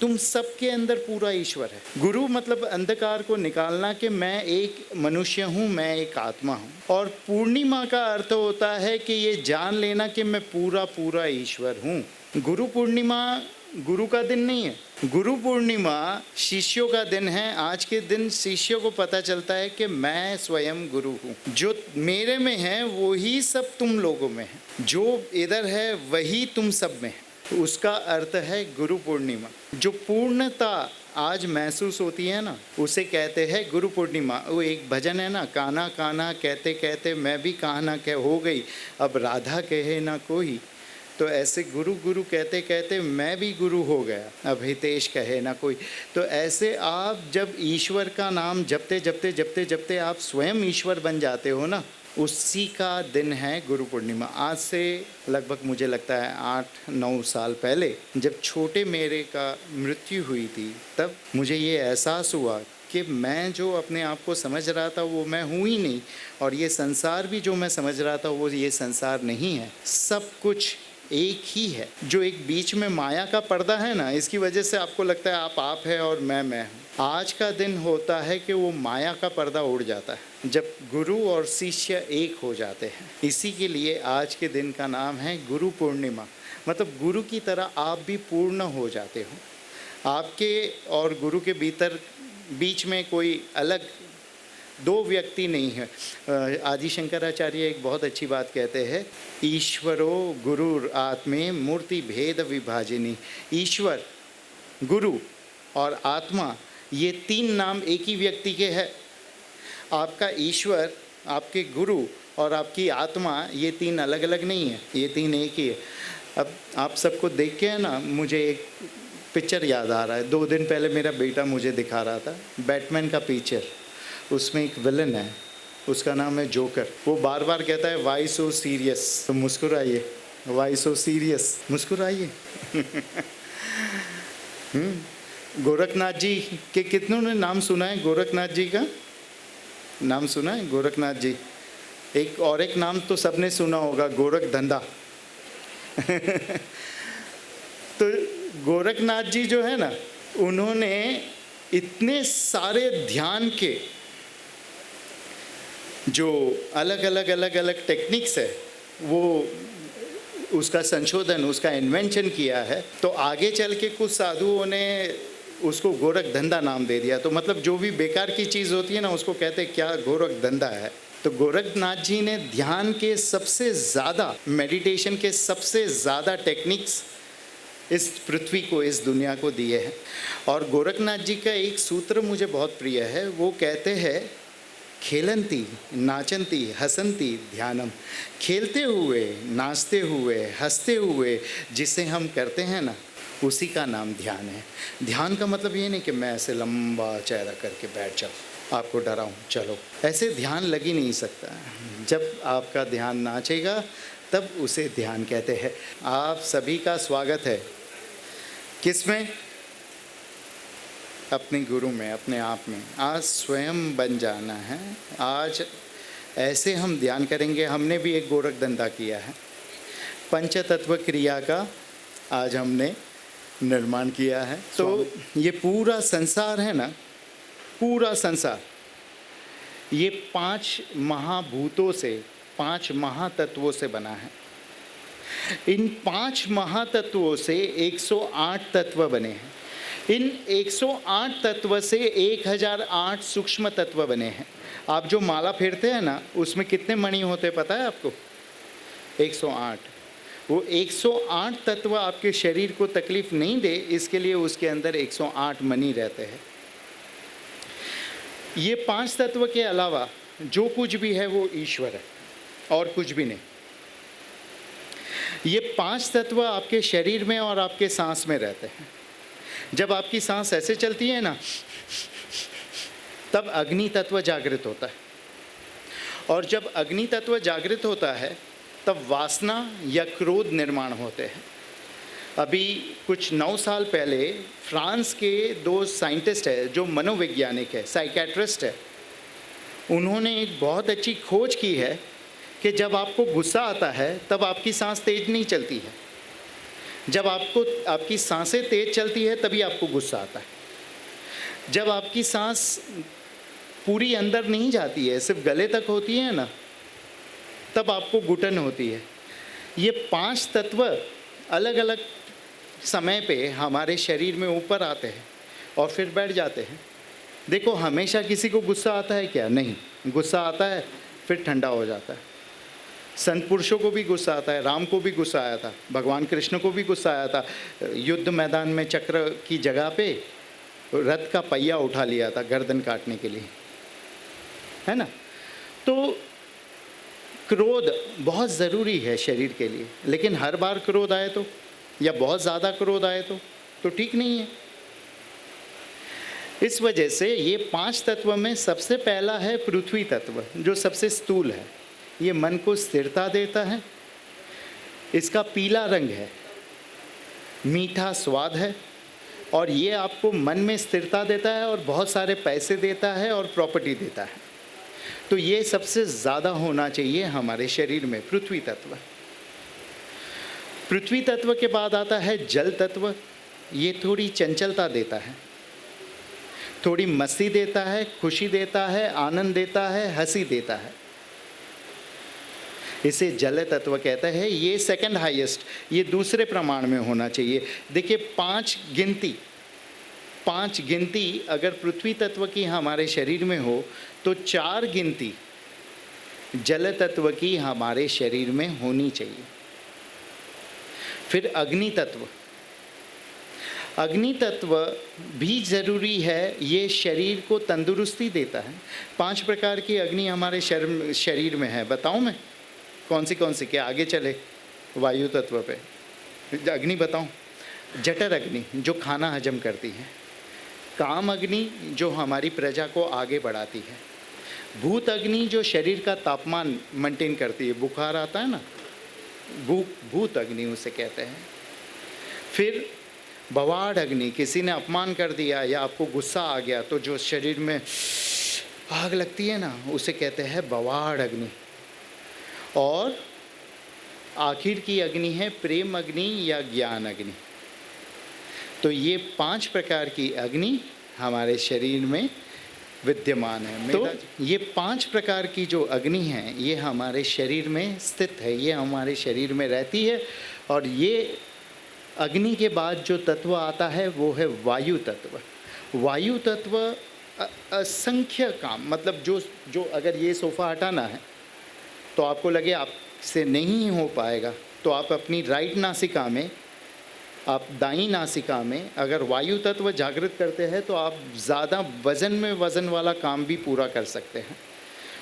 तुम सबके अंदर पूरा ईश्वर है। गुरु मतलब अंधकार को निकालना कि मैं एक मनुष्य हूँ, मैं एक आत्मा हूँ। और पूर्णिमा का अर्थ होता है कि ये जान लेना कि मैं पूरा पूरा ईश्वर हूँ। गुरु पूर्णिमा गुरु का दिन नहीं है, गुरु पूर्णिमा शिष्यों का दिन है। आज के दिन शिष्यों को पता चलता है कि मैं स्वयं गुरु हूँ। जो मेरे में है वही सब तुम लोगों में है, जो इधर है वही तुम सब में है। उसका अर्थ है गुरु पूर्णिमा। जो पूर्णता आज महसूस होती है ना, उसे कहते हैं गुरु पूर्णिमा। वो एक भजन है ना, कान्हा कान्हा कहते कहते मैं भी कान्हा कह हो गई, अब राधा कहे ना कोई। तो ऐसे गुरु गुरु कहते कहते मैं भी गुरु हो गया, अब हितेश कहे ना कोई। तो ऐसे आप जब ईश्वर का नाम जपते जपते जपते जपते आप स्वयं ईश्वर बन जाते हो ना, उसी का दिन है गुरु पूर्णिमा। आज से लगभग मुझे लगता है 8-9 साल पहले जब छोटे मेरे का मृत्यु हुई थी, तब मुझे ये एहसास हुआ कि मैं जो अपने आप को समझ रहा था वो मैं हूँ ही नहीं, और ये संसार भी जो मैं समझ रहा था वो ये संसार नहीं है। सब कुछ एक ही है। जो एक बीच में माया का पर्दा है ना, इसकी वजह से आपको लगता है आप है और मैं हूँ। आज का दिन होता है कि वो माया का पर्दा उड़ जाता है जब गुरु और शिष्य एक हो जाते हैं। इसी के लिए आज के दिन का नाम है गुरु पूर्णिमा। मतलब गुरु की तरह आप भी पूर्ण हो जाते हो। आपके और गुरु के बीच में कोई अलग दो व्यक्ति नहीं है। आदि शंकराचार्य एक बहुत अच्छी बात कहते हैं, ईश्वरो गुरु आत्मे मूर्ति भेद विभाजिनी। ईश्वर, गुरु और आत्मा, ये तीन नाम एक ही व्यक्ति के हैं। आपका ईश्वर, आपके गुरु और आपकी आत्मा, ये तीन अलग अलग नहीं है, ये तीन एक ही है। अब आप सबको देख के है ना, मुझे एक पिक्चर याद आ रहा है। 2 दिन पहले मेरा बेटा मुझे दिखा रहा था बैटमैन का पिक्चर। उसमें एक विलन है, उसका नाम है जोकर। वो बार बार कहता है वाई सो सीरियस, तो मुस्कुराइए, Y so serious, मुस्कुराइए। Gorakhnath ji के कितनों ने नाम सुना है? गोरखनाथ जी का नाम सुना है? गोरखनाथ जी, एक और एक नाम तो सबने सुना होगा, गोरख धंधा। तो गोरखनाथ जी जो है ना, उन्होंने इतने सारे ध्यान के जो अलग अलग टेक्निक्स है, वो उसका संशोधन, उसका इन्वेंशन किया है। तो आगे चल के कुछ साधुओं ने उसको गोरख धंधा नाम दे दिया। तो मतलब जो भी बेकार की चीज़ होती है ना, उसको कहते हैं क्या, गोरख धंधा है। तो गोरखनाथ जी ने ध्यान के सबसे ज़्यादा, मेडिटेशन के सबसे ज़्यादा टेक्निक्स इस पृथ्वी को, इस दुनिया को दिए हैं। और गोरखनाथ जी का एक सूत्र मुझे बहुत प्रिय है। वो कहते हैं, खेलंती नाचंती हसंती ध्यानम। खेलते हुए, नाचते हुए, हंसते हुए जिसे हम करते हैं ना, उसी का नाम ध्यान है। ध्यान का मतलब ये नहीं कि मैं ऐसे लंबा चेहरा करके बैठ जाऊँ, आपको डराऊँ, चलो, ऐसे ध्यान लग ही नहीं सकता। जब आपका ध्यान नाचेगा तब उसे ध्यान कहते हैं। आप सभी का स्वागत है किसमें? अपने गुरु में, अपने आप में। आज स्वयं बन जाना है। आज ऐसे हम ध्यान करेंगे। हमने भी एक गोरख धंधा किया है, पंचतत्व क्रिया का आज हमने निर्माण किया है। तो ये पूरा संसार है ना, पूरा संसार ये 5 महाभूतों से, 5 महातत्वों से बना है। इन 5 महातत्वों से 108 तत्व बने हैं। इन 108 तत्व से 1008 सूक्ष्म तत्व बने हैं। आप जो माला फेरते हैं ना, उसमें कितने मणि होते हैं पता है आपको? 108। वो 108 तत्व आपके शरीर को तकलीफ नहीं दे, इसके लिए उसके अंदर 108 मणि रहते हैं। ये 5 तत्व के अलावा जो कुछ भी है वो ईश्वर है, और कुछ भी नहीं। ये 5 तत्व आपके शरीर में और आपके सांस में रहते हैं। जब आपकी सांस ऐसे चलती है ना, तब अग्नि तत्व जागृत होता है, और जब अग्नि तत्व जागृत होता है तब वासना या क्रोध निर्माण होते हैं। अभी कुछ 9 साल पहले फ्रांस के 2 साइंटिस्ट है जो मनोवैज्ञानिक है, साइकेट्रिस्ट है, उन्होंने एक बहुत अच्छी खोज की है कि जब आपको गुस्सा आता है तब आपकी सांस तेज नहीं चलती है। जब आपकी सांसें तेज चलती है तभी आपको गुस्सा आता है। जब आपकी सांस पूरी अंदर नहीं जाती है, सिर्फ गले तक होती है ना, तब आपको घुटन होती है। ये 5 तत्व अलग अलग समय पे हमारे शरीर में ऊपर आते हैं और फिर बैठ जाते हैं। देखो, हमेशा किसी को गुस्सा आता है क्या? नहीं। गुस्सा आता है फिर ठंडा हो जाता है। संत पुरुषों को भी गुस्सा आता है, राम को भी गुस्सा आया था, भगवान कृष्ण को भी गुस्सा आया था। युद्ध मैदान में चक्र की जगह पे रथ का पहिया उठा लिया था गर्दन काटने के लिए, है ना। तो क्रोध बहुत ज़रूरी है शरीर के लिए, लेकिन हर बार क्रोध आए तो, या बहुत ज़्यादा क्रोध आए तो ठीक नहीं है। इस वजह से ये 5 तत्व में सबसे पहला है पृथ्वी तत्व, जो सबसे स्थूल है। ये मन को स्थिरता देता है। इसका पीला रंग है, मीठा स्वाद है, और ये आपको मन में स्थिरता देता है और बहुत सारे पैसे देता है और प्रॉपर्टी देता है। तो ये सबसे ज़्यादा होना चाहिए हमारे शरीर में, पृथ्वी तत्व। पृथ्वी तत्व के बाद आता है जल तत्व। ये थोड़ी चंचलता देता है, थोड़ी मस्ती देता है, खुशी देता है, आनंद देता है, हंसी देता है। इसे जल तत्व कहते हैं। ये सेकंड हाईएस्ट, ये दूसरे प्रमाण में होना चाहिए। देखिए, 5 गिनती अगर पृथ्वी तत्व की हमारे शरीर में हो तो 4 गिनती जल तत्व की हमारे शरीर में होनी चाहिए। फिर अग्नि तत्व भी ज़रूरी है। ये शरीर को तंदुरुस्ती देता है। 5 प्रकार की अग्नि हमारे शरीर में है। बताऊं मैं कौन सी? क्या आगे चले वायु तत्व पे अग्नि बताऊं? जठर अग्नि जो खाना हजम करती है, काम अग्नि जो हमारी प्रजा को आगे बढ़ाती है, भूत अग्नि जो शरीर का तापमान मेंटेन करती है, बुखार आता है ना, भूत अग्नि उसे कहते हैं। फिर भवाड़ अग्नि, किसी ने अपमान कर दिया या आपको गुस्सा आ गया तो जो शरीर में आग लगती है ना, उसे कहते हैं भवाड़ अग्नि। और आखिर की अग्नि है प्रेम अग्नि या ज्ञान अग्नि। तो ये 5 प्रकार की अग्नि हमारे शरीर में विद्यमान है। तो ये 5 प्रकार की जो अग्नि है ये हमारे शरीर में स्थित है, ये हमारे शरीर में रहती है। और ये अग्नि के बाद जो तत्व आता है वो है वायु तत्व। वायु तत्व असंख्य काम, मतलब जो अगर ये सोफ़ा हटाना है तो आपको लगे आपसे नहीं हो पाएगा, तो आप अपनी राइट नासिका में, आप दाईं नासिका में अगर वायु तत्व जागृत करते हैं तो आप ज़्यादा वज़न वाला काम भी पूरा कर सकते हैं।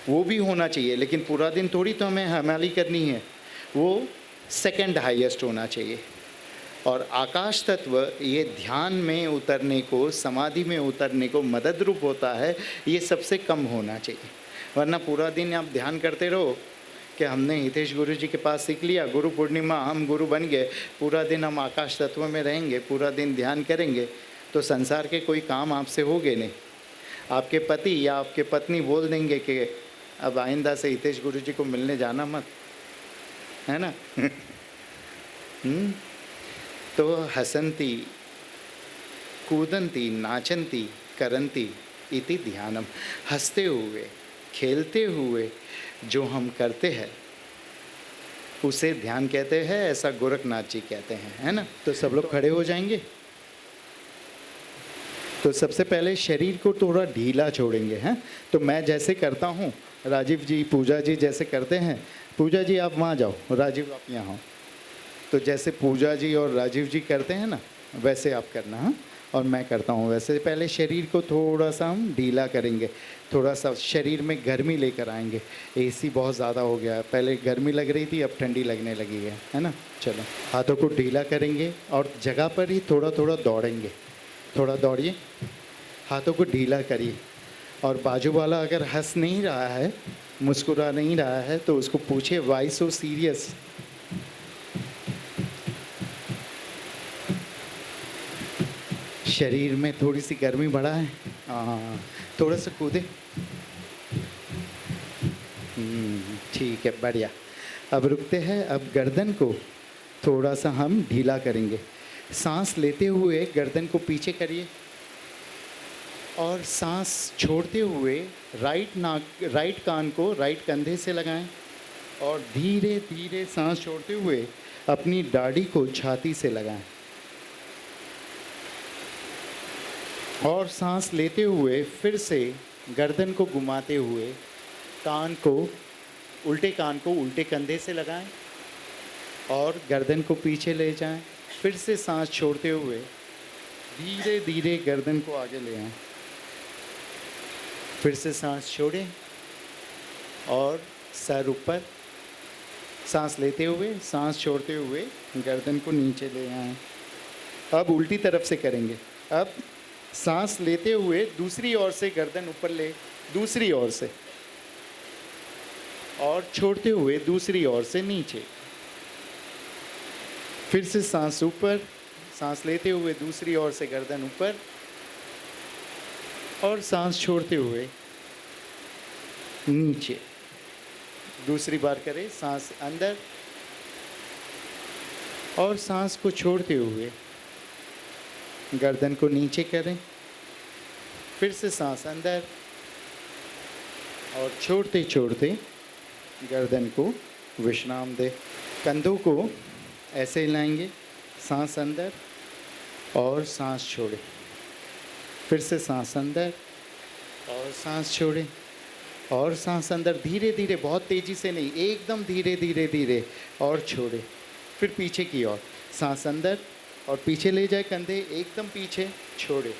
वो भी होना चाहिए, लेकिन पूरा दिन थोड़ी तो हमें हमाली करनी है, वो सेकंड हाईएस्ट होना चाहिए। और आकाश तत्व ये ध्यान में उतरने को, समाधि में उतरने को मदद रूप होता है, ये सबसे कम होना चाहिए। वरना पूरा दिन आप ध्यान करते रहो कि हमने हितेश गुरु जी के पास सीख लिया, गुरु पूर्णिमा हम गुरु बन गए, पूरा दिन हम आकाश तत्व में रहेंगे, पूरा दिन ध्यान करेंगे, तो संसार के कोई काम आपसे होंगे नहीं। आपके पति या आपके पत्नी बोल देंगे कि अब आइंदा से हितेश गुरु जी को मिलने जाना मत, है ना। तो हसंती कूदंती नाचंती करंती इति ध्यानम। हंसते हुए खेलते हुए जो हम करते हैं उसे ध्यान कहते हैं, ऐसा गोरखनाथ जी कहते हैं, है ना। तो सब लोग खड़े हो जाएंगे। तो सबसे पहले शरीर को थोड़ा ढीला छोड़ेंगे, हैं। तो मैं जैसे करता हूँ, राजीव जी पूजा जी जैसे करते हैं, पूजा जी आप वहाँ जाओ, राजीव आप यहाँ हो। तो जैसे पूजा जी और राजीव जी करते हैं ना, वैसे आप करना, हाँ। और मैं करता हूँ वैसे। पहले शरीर को थोड़ा सा हम ढीला करेंगे, थोड़ा सा शरीर में गर्मी लेकर आएंगे। एसी बहुत ज़्यादा हो गया, पहले गर्मी लग रही थी, अब ठंडी लगने लगी है ना। चलो, हाथों को ढीला करेंगे और जगह पर ही थोड़ा थोड़ा दौड़ेंगे। थोड़ा दौड़िए, हाथों को ढीला करिए। और बाजू वाला अगर हंस नहीं रहा है, मुस्कुरा नहीं रहा है, तो उसको पूछिए व्हाई सो सीरियस। शरीर में थोड़ी सी गर्मी बढ़ा है, हाँ, थोड़ा सा कूदे। ठीक है, बढ़िया। अब रुकते हैं। अब गर्दन को थोड़ा सा हम ढीला करेंगे। सांस लेते हुए गर्दन को पीछे करिए और सांस छोड़ते हुए राइट कान को राइट कंधे से लगाएं और धीरे धीरे सांस छोड़ते हुए अपनी दाढ़ी को छाती से लगाएं और सांस लेते हुए फिर से गर्दन को घुमाते हुए उल्टे कान को उल्टे कंधे से लगाएं और गर्दन को पीछे ले जाएं। फिर से सांस छोड़ते हुए धीरे धीरे गर्दन को आगे ले आएं। फिर से सांस छोड़ें और सर ऊपर। सांस लेते हुए सांस छोड़ते हुए गर्दन को नीचे ले आएं। अब उल्टी तरफ से करेंगे। अब सांस लेते हुए दूसरी ओर से गर्दन ऊपर ले, दूसरी ओर से, और छोड़ते हुए दूसरी ओर से नीचे। फिर से सांस ऊपर, सांस लेते हुए दूसरी ओर से गर्दन ऊपर और सांस छोड़ते हुए नीचे। दूसरी बार करें। सांस अंदर और सांस को छोड़ते हुए गर्दन को नीचे करें। फिर से सांस अंदर और छोड़ते छोड़ते गर्दन को विश्राम दें। कंधों को ऐसे हिलाएंगे, सांस अंदर और सांस छोड़ें। फिर से सांस अंदर और सांस छोड़ें और सांस अंदर। धीरे धीरे, बहुत तेज़ी से नहीं, एकदम धीरे धीरे धीरे, और छोड़ें। फिर पीछे की ओर सांस अंदर और पीछे ले जाए कंधे एकदम पीछे, छोड़े।